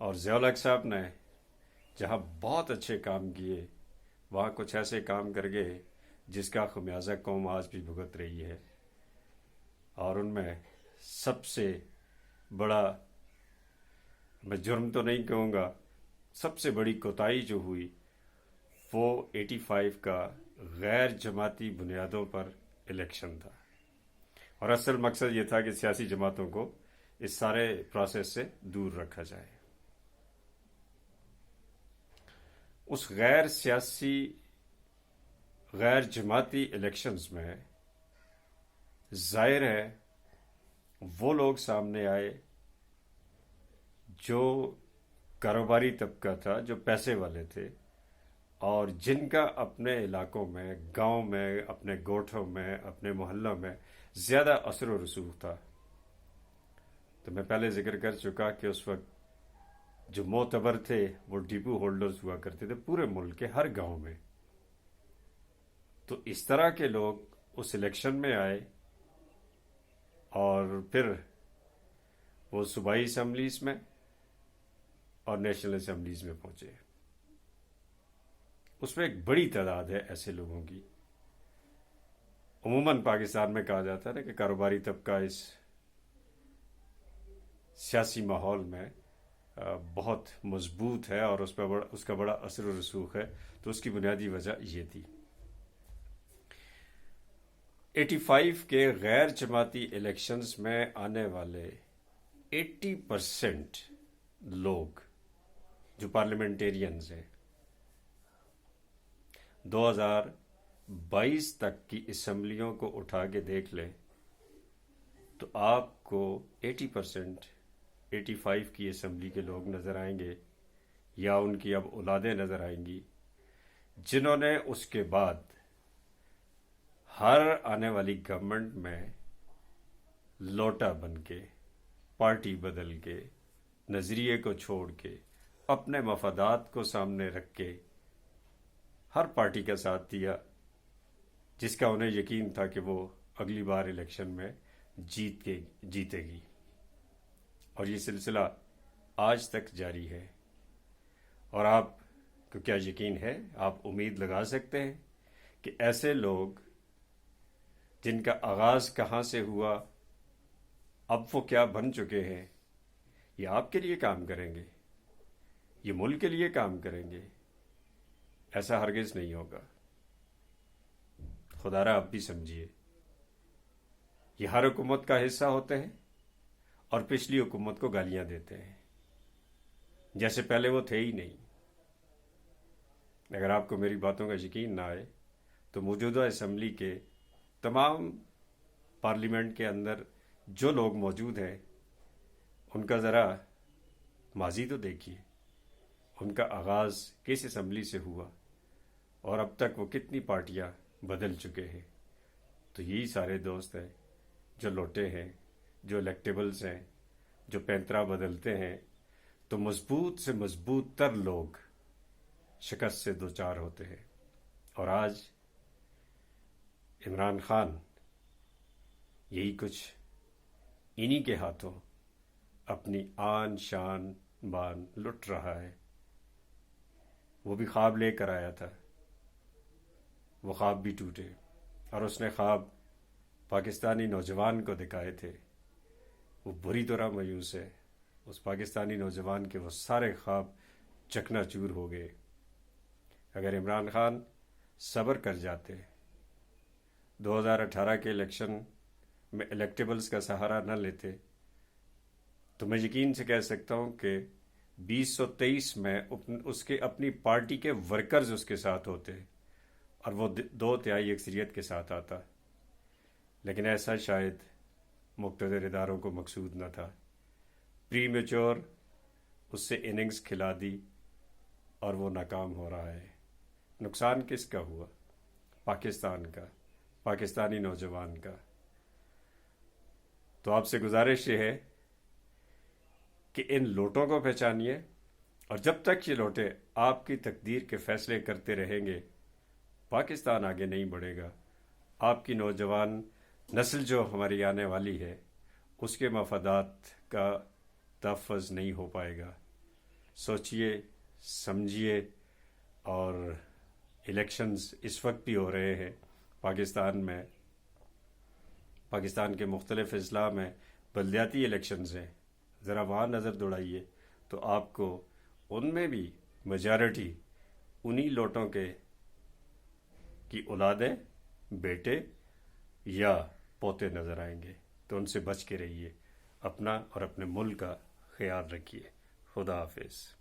اور ضیاء الحق صاحب نے جہاں بہت اچھے کام کیے وہاں کچھ ایسے کام کر گئے جس کا خمیازہ قوم آج بھی بھگت رہی ہے، اور ان میں سب سے بڑا، میں جرم تو نہیں کہوں گا، سب سے بڑی کوتاہی جو ہوئی وہ 85 کا غیر جماعتی بنیادوں پر الیکشن تھا، اور اصل مقصد یہ تھا کہ سیاسی جماعتوں کو اس سارے پروسیس سے دور رکھا جائے۔ اس غیر سیاسی غیر جماعتی الیکشنز میں ظاہر ہے وہ لوگ سامنے آئے جو کاروباری طبقہ تھا، جو پیسے والے تھے، اور جن کا اپنے علاقوں میں، گاؤں میں، اپنے گوٹھوں میں، اپنے محلوں میں زیادہ اثر و رسوخ تھا۔ تو میں پہلے ذکر کر چکا کہ اس وقت جو معتبر تھے وہ ڈپو ہولڈرز ہوا کرتے تھے پورے ملک کے ہر گاؤں میں۔ تو اس طرح کے لوگ اس الیکشن میں آئے اور پھر وہ صوبائی اسمبلیز میں اور نیشنل اسمبلیز میں پہنچے۔ اس میں ایک بڑی تعداد ہے ایسے لوگوں کی۔ عموماً پاکستان میں کہا جاتا ہے نا کہ کاروباری طبقہ اس سیاسی ماحول میں بہت مضبوط ہے اور اس کا بڑا اثر و رسوخ ہے، تو اس کی بنیادی وجہ یہ تھی۔ 85 کے غیر جماعتی الیکشنز میں آنے والے 80% لوگ جو پارلیمنٹیرینز ہیں، 2022 تک کی اسمبلیوں کو اٹھا کے دیکھ لیں تو آپ کو 80% 85 کی اسمبلی کے لوگ نظر آئیں گے، یا ان کی اب اولادیں نظر آئیں گی، جنہوں نے اس کے بعد ہر آنے والی گورنمنٹ میں لوٹا بن کے، پارٹی بدل کے، نظریے کو چھوڑ کے، اپنے مفادات کو سامنے رکھ کے ہر پارٹی کا ساتھ دیا جس کا انہیں یقین تھا کہ وہ اگلی بار الیکشن میں جیتے گی۔ اور یہ سلسلہ آج تک جاری ہے، اور آپ کو کیا یقین ہے، آپ امید لگا سکتے ہیں کہ ایسے لوگ جن کا آغاز کہاں سے ہوا، اب وہ کیا بن چکے ہیں، یہ آپ کے لیے کام کریں گے، یہ ملک کے لیے کام کریں گے؟ ایسا ہرگز نہیں ہوگا۔ خدا را آپ بھی سمجھیے، یہ ہر حکومت کا حصہ ہوتے ہیں اور پچھلی حکومت کو گالیاں دیتے ہیں جیسے پہلے وہ تھے ہی نہیں۔ اگر آپ کو میری باتوں کا یقین نہ آئے تو موجودہ اسمبلی کے تمام پارلیمنٹ کے اندر جو لوگ موجود ہیں ان کا ذرا ماضی تو دیکھیے، ان کا آغاز کس اسمبلی سے ہوا اور اب تک وہ کتنی پارٹیاں بدل چکے ہیں۔ تو یہی سارے دوست ہیں جو لوٹے ہیں، جو الیکٹیبلز ہیں، جو پینترا بدلتے ہیں، تو مضبوط سے مضبوط تر لوگ شکست سے دوچار ہوتے ہیں۔ اور آج عمران خان یہی کچھ انہی کے ہاتھوں اپنی آن شان بان لٹ رہا ہے۔ وہ بھی خواب لے کر آیا تھا، وہ خواب بھی ٹوٹے، اور اس نے خواب پاکستانی نوجوان کو دکھائے تھے، وہ بری طرح مایوس ہے۔ اس پاکستانی نوجوان کے وہ سارے خواب چکنا چور ہو گئے۔ اگر عمران خان صبر کر جاتے، 2018 کے الیکشن میں الیکٹیبلز کا سہارا نہ لیتے، تو میں یقین سے کہہ سکتا ہوں کہ 2023 میں اس کے اپنی پارٹی کے ورکرز اس کے ساتھ ہوتے اور وہ 2/3 اکثریت کے ساتھ آتا۔ لیکن ایسا شاید مقتدر اداروں کو مقصود نہ تھا۔ پری میچور اس سے اننگز کھلا دی اور وہ ناکام ہو رہا ہے۔ نقصان کس کا ہوا؟ پاکستان کا، پاکستانی نوجوان کا۔ تو آپ سے گزارش یہ ہے کہ ان لوٹوں کو پہچانیے، اور جب تک یہ لوٹے آپ کی تقدیر کے فیصلے کرتے رہیں گے، پاکستان آگے نہیں بڑھے گا۔ آپ کی نوجوان نسل جو ہماری آنے والی ہے، اس کے مفادات کا تحفظ نہیں ہو پائے گا۔ سوچئے سمجھیے. اور الیکشنز اس وقت بھی ہو رہے ہیں پاکستان میں. پاکستان کے مختلف اضلاع میں بلدیاتی الیکشنز ہیں. ذرا وہاں نظر دوڑائیے تو آپ کو ان میں بھی میجارٹی انہی لوٹوں کی اولادیں، بیٹے یا پوتے نظر آئیں گے. تو ان سے بچ کے رہیے. اپنا اور اپنے ملک کا خیال رکھیے. خدا حافظ.